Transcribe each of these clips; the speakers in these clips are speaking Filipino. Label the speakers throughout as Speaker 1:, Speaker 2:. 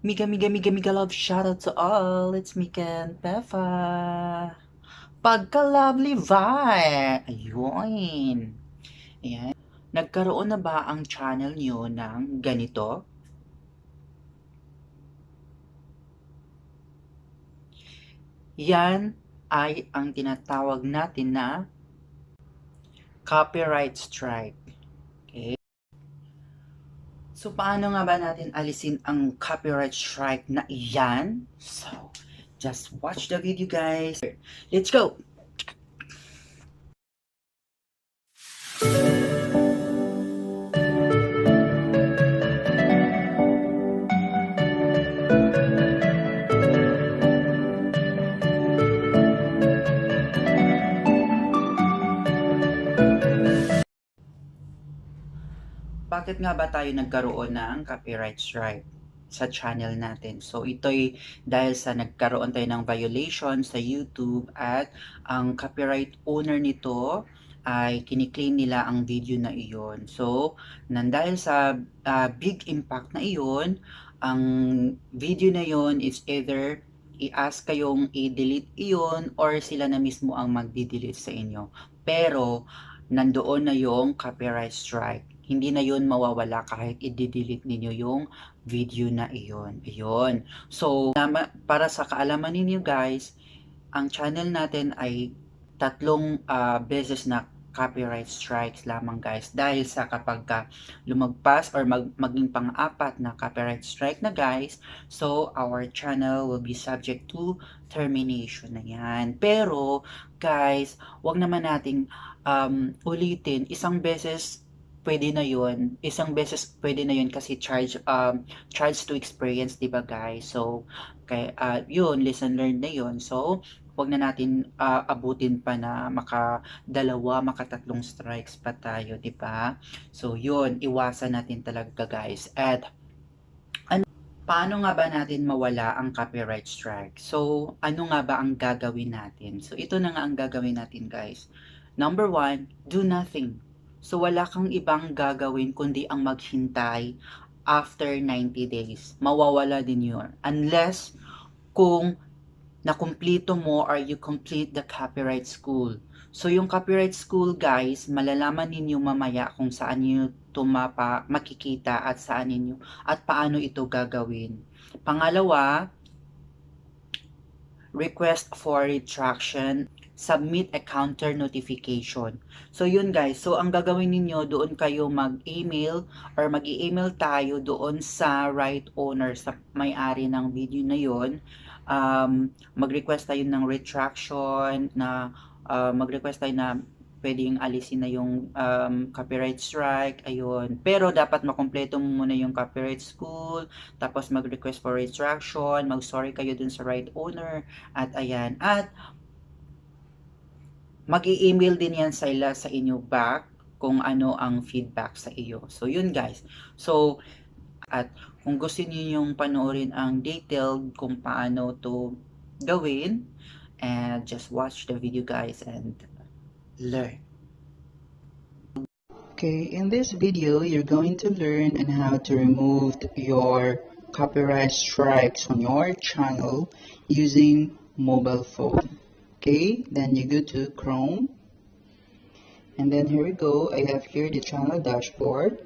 Speaker 1: Miga love, shout out to all. It's Mika and Pefah. Pagka-lovely vibe. Ayun. Ayan. Nagkaroon na ba ang channel nyo ng ganito? Yan ay ang tinatawag natin na copyright strike. Okay? So, paano nga ba natin alisin ang copyright strike na iyan? So, just watch the video, guys. Let's go! Bakit nga ba tayo nagkaroon ng copyright strike sa channel natin? So, ito'y dahil sa nagkaroon tayo ng violation sa YouTube at ang copyright owner nito ay kiniklaim nila ang video na iyon. So, dahil sa big impact na iyon, ang video na iyon is either i-ask kayong i-delete iyon or sila na mismo ang magdi-delete sa inyo. Pero, nandoon na yung copyright strike. Hindi na yun mawawala kahit i-delete ninyo yung video na iyon. Ayun. So, para sa kaalaman ninyo guys, ang channel natin ay tatlong beses na copyright strikes lamang guys dahil sa kapag lumagpas or maging pang-apat na copyright strike na guys, so our channel will be subject to termination na yan. Pero guys, wag naman nating ulitin. Isang beses pwede na yun. Isang beses pwede na yun kasi charge to experience, 'di ba guys? So kay yun, lesson learned na yun. So wag na natin abutin pa na makadalawa, makatatlong strikes pa tayo, 'di ba? So yun, iwasan natin talaga guys. At paano nga ba natin mawala ang copyright strike? So, ano nga ba ang gagawin natin? So, ito na nga ang gagawin natin, guys. Number one, do nothing. So, wala kang ibang gagawin kundi ang maghintay after 90 days. Mawawala din yun. Unless kung nakumpleto mo or you complete the copyright school. So, yung copyright school, guys, malalaman ninyo mamaya kung saan nyo makikita at saan ninyo at paano ito gagawin. Pangalawa, request for retraction, submit a counter notification. So yun guys, so ang gagawin ninyo, doon kayo mag-email or mag-email tayo doon sa right owner, sa may-ari ng video na yun. Mag-request tayo ng retraction na mag-request tayo na pwedeng alisin na yung copyright strike, ayun. Pero dapat makompleto mo muna yung copyright school, tapos mag-request for retraction, mag-sorry kayo dun sa right owner, at ayan. At mag-i-email din yan sila sa inyo back kung ano ang feedback sa iyo. So, yun guys. So, at kung gusto niyo yung panoorin ang detailed kung paano to gawin, and just watch the video guys and learn. Okay, in this video, you're going to learn on how to remove your copyright strikes on your channel using mobile phone. Okay, then you go to Chrome, and then here we go. I have here the channel dashboard.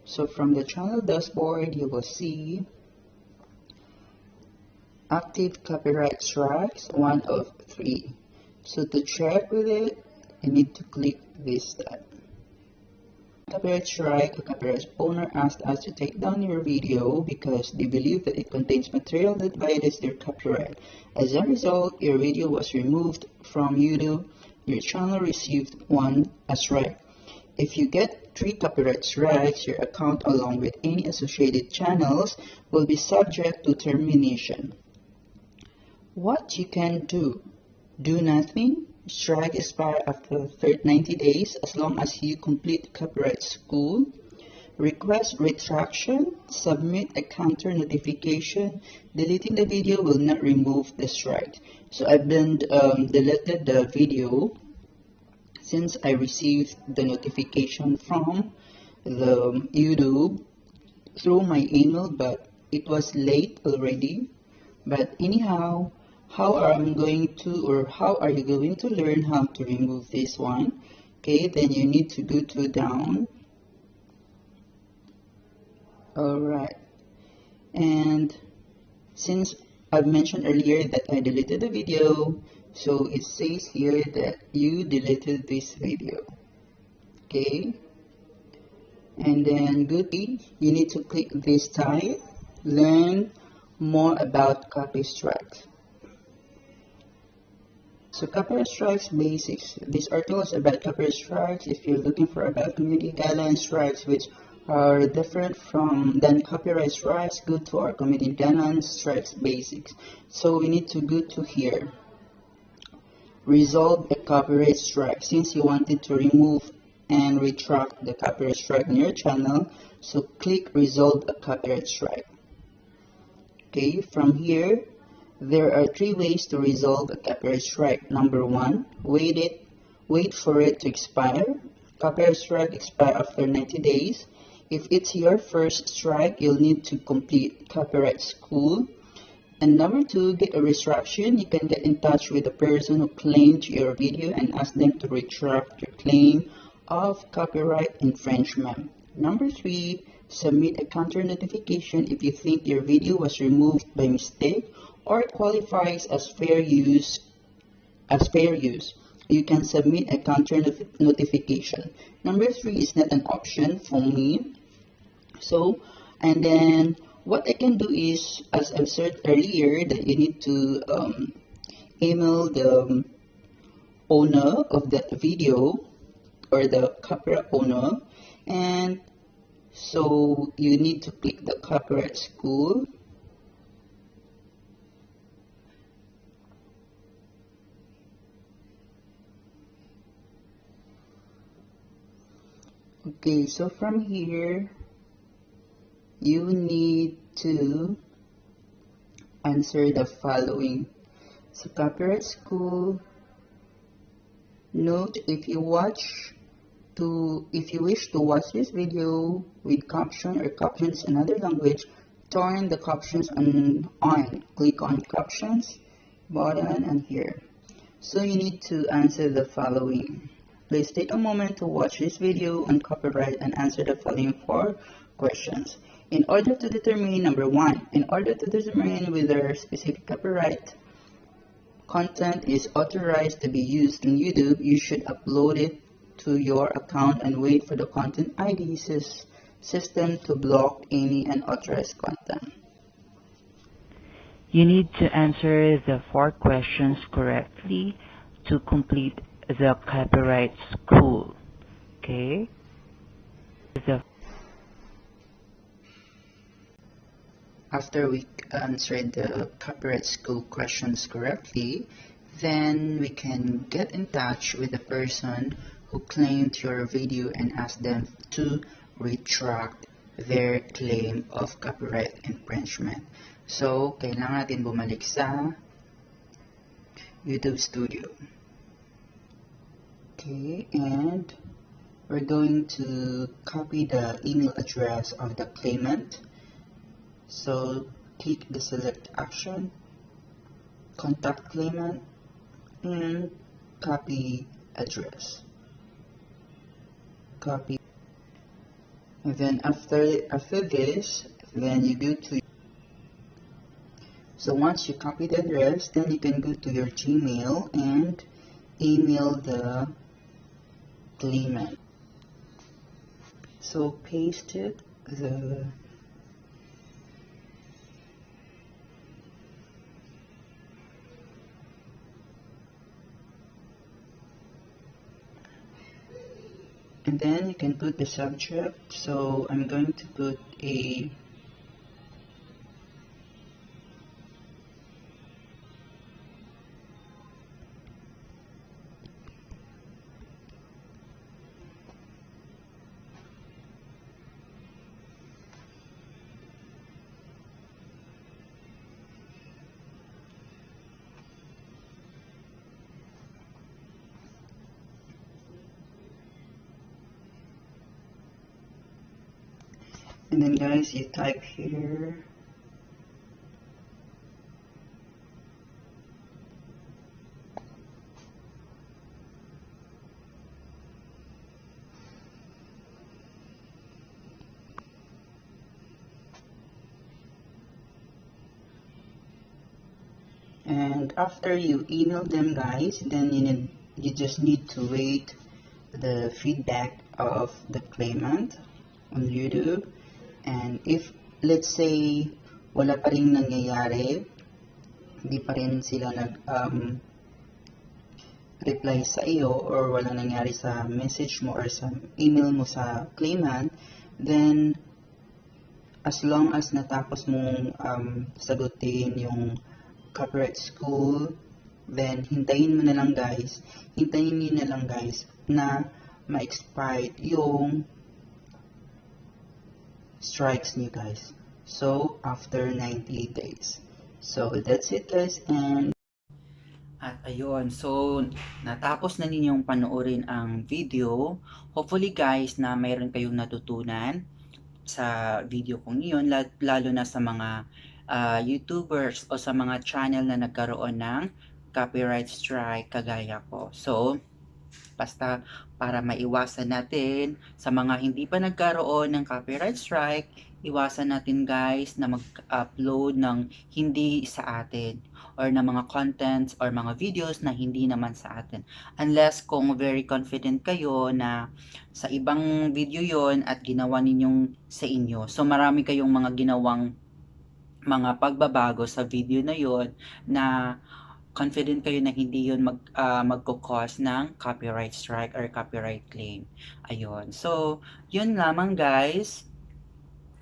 Speaker 1: So from the channel dashboard, you will see active copyright strikes, 1 of 3. So to check with it, you need to click this tab. Copyright strike, a copyright owner asked us to take down your video because they believe that it contains material that violates their copyright. As a result, your video was removed from YouTube. Your channel received 1 strike. If you get 3 copyright strikes, your account along with any associated channels will be subject to termination. What you can do? Do nothing. Strike expire after 90 days as long as you complete copyright school. Request retraction. Submit a counter notification. Deleting the video will not remove the strike. So I've been deleted the video since I received the notification from the YouTube through my email, but it was late already. But anyhow, how are you going to learn how to remove this one? Okay, then you need to go to down. Alright, and since I've mentioned earlier that I deleted the video, so it says here that you deleted this video. Okay, and then you need to click this type, learn more about copy strikes. So copyright strikes basics. This article is about copyright strikes. If you're looking for about community guidelines strikes which are different than copyright strikes, go to our community guidelines strikes basics. So we need to go to here. Resolve a copyright strike. Since you wanted to remove and retract the copyright strike on your channel, so click resolve a copyright strike. Okay, from here there are 3 ways to resolve a copyright strike. Number 1, wait for it to expire. Copyright strike expire after 90 days. If it's your first strike, you'll need to complete copyright school. And number 2, get a retraction. You can get in touch with the person who claimed your video and ask them to retract your claim of copyright infringement. Number 3, submit a counter notification if you think your video was removed by mistake or qualifies as fair use. You can submit a counter notification. Number 3 is not an option for me. So, and then what I can do is, as I've said earlier, that you need to email the owner of that video or the copyright owner, and so you need to click the copyright school. Okay, so from here you need to answer the following. So copyright school, note if you wish to watch this video with caption or captions in another language, turn the captions on. Click on captions button and here. So you need to answer the following. Please take a moment to watch this video on copyright and answer the following 4 questions. In order to determine, number 1, in order to determine whether specific copyright content is authorized to be used on YouTube, you should upload it to your account and wait for the content ID system to block any unauthorized content.
Speaker 2: You need to answer the 4 questions correctly to complete the copyright school. Okay?
Speaker 1: After we answered the copyright school questions correctly, then we can get in touch with the person who claimed your video and ask them to retract their claim of copyright infringement. So, kailangan natin bumalik sa YouTube Studio. Okay, and we're going to copy the email address of the claimant. So click the select action, contact claimant, and copy address. Copy. And then after this, then you go to. So once you copy the address, then you can go to your Gmail and email the claimant. So paste it and then you can put the subject. So I'm going to put a and then guys, you type here And after you email them, guys, then you just need to wait the feedback of the claimant on YouTube. And if, let's say, wala pa rin nangyayari, hindi pa rin sila reply sa iyo, or walang nangyari sa message mo or sa email mo sa claimant, then as long as natapos mong sagutin yung copyright school, then hintayin niyo na lang guys na ma-expired yung strikes niyo guys. So, after 90 days. So, that's it guys, and at ayun, so natapos na ninyong panoorin ang video. Hopefully guys na mayroon kayong natutunan sa video kong iyon, lalo na sa mga YouTubers o sa mga channel na nagkaroon ng copyright strike kagaya ko. So, basta para maiwasan natin sa mga hindi pa nagkaroon ng copyright strike, iwasan natin guys na mag-upload ng hindi sa atin or ng mga contents or mga videos na hindi naman sa atin. Unless kung very confident kayo na sa ibang video yon at ginawa ninyong sa inyo. So marami kayong mga ginawang mga pagbabago sa video na yon na confident kayo na hindi yun magko-cause ng copyright strike or copyright claim. Ayun. So, yun lamang guys.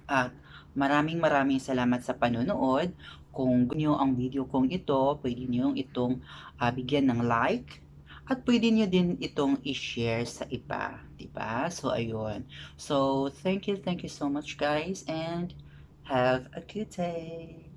Speaker 1: At maraming salamat sa panonood. Kung gusto nyo ang video kong ito, pwede nyo itong bigyan ng like. At pwede nyo din itong i-share sa iba. Diba? So, ayun. So, thank you so much guys and have a good day.